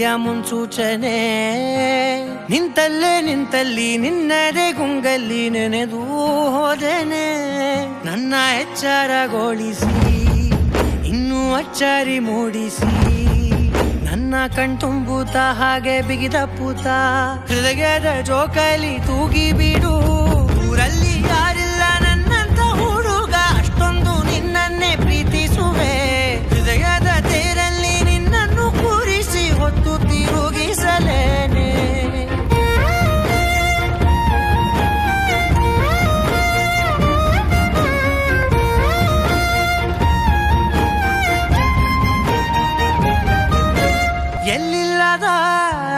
ಪ್ರೀತಿಯ ಮುನ್ಸೂಚನೆ ನಿಂತಲ್ಲಿ ನಿನ್ನದೇ ಗುಂಗಲ್ಲಿ ನೆನೆದು ಹೋದೆನೆ ನನ್ನ ಎಚ್ಚರಗೊಳಿಸಿ ಇನ್ನೂ ಅಚ್ಚರಿ ಮೂಡಿಸಿ ನನ್ನ ಕಣ್ತುಂಬುತ್ತ ಹಾಗೆ ಬಿಗಿದ ಪೂತ ಹೃದಯದ ಜೋಕಾಲಿ ತೂಗಿ ಬಿಡು ಊರಲ್ಲಿ ಯಾರಿಲ್ಲ ನನ್ನಂತ ಹುಡುಗ ಅಷ್ಟೊಂದು ನಿನ್ನನ್ನೇ ಪ್ರೀತಿಸುವೆ ಹೃದಯದ ತೇರಲ್ಲಿ ನಿನ್ನನ್ನು ಕೂರಿಸಿ ಹೊತ್ತು ತಿರುಗಿಸಲೇನೆ ಎಲ್ಲಿಲ್ಲದ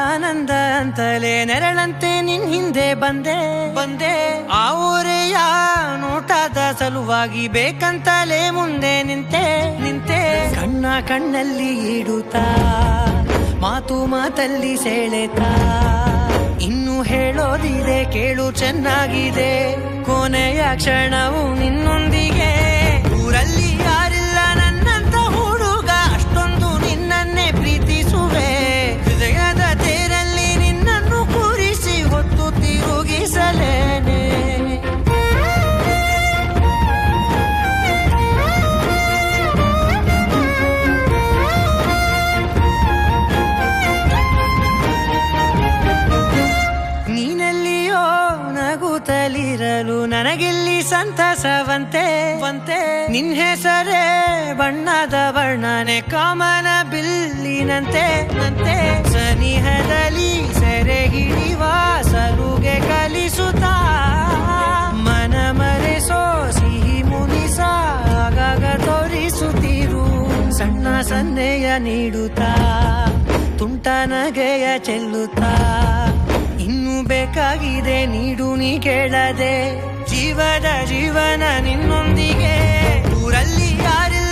ಆನಂದ ಅಂತಲೇ ನೆರಳಂತೆ ನಿನ್ ಹಿಂದೆ ಬಂದೆ ಆ ಊರೆಯ ನೋಟದ ಸಲುವಾಗಿ ಬೇಕಂತಲೇ ಮುಂದೆ ನಿಂತೆ ಕಣ್ಣಲ್ಲಿ ಇಡುತ್ತಾ ಮಾತಲ್ಲಿ ಸೆಳೆತಾ ಇನ್ನು ಹೇಳೋದಿದೆ ಕೇಳು ಚೆನ್ನಾಗಿದೆ ಕೊನೆಯ ಕ್ಷಣವು ನಿನ್ನೊಂದಿಗೆ ಊರಲ್ಲಿ ಯಾರಿಲ್ಲ ನನ್ನಂತ ಹುಡುಗ ಅಷ್ಟೊಂದು ನಿನ್ನನ್ನೇ ಪ್ರೀತಿಸುವೆ ಹೃದಯದ ತೇರಲ್ಲಿ ನಿನ್ನನ್ನು ಕೂರಿಸಿ ಹೊತ್ತು ತಿರುಗಿಸಲೇನೆ ನೀನೆಲ್ಲಿಯೋ ನಗುತ್ತಲಿರಲು ನನಗಿಲ್ಲಿ ಸಂತಸವಂತೆ ನಿನ್ ಹೆಸರೇ ಬಣ್ಣದ ವರ್ಣನೆ ಕಾಮನ ಬಿಲ್ಲಿನಂತೆ ಸನಿಹದಲ್ಲಿ ಸೆರೆಗಿಳಿವ ಸಲುಗೆ ಕಲಿಸುತ್ತಾ ಮನ ಮರೆಸೋ ಸಿಹಿ ಮುನಿಸ ಆಗಾಗ ತೋರಿಸುತ್ತಿರು ಸಣ್ಣ ಸನ್ನೆಯ ನೀಡುತ್ತಾ ತುಂಟ ನಗೆಯ ಚೆಲ್ಲುತ್ತಾ ಇನ್ನು ಬೇಕಾಗಿದೆ ನೀಡು ನೀ ಕೇಳದೆ ಜೀವನ ನಿನ್ನೊಂದಿಗೆ ಊರಲ್ಲಿ ಯಾರಿಲ್ಲ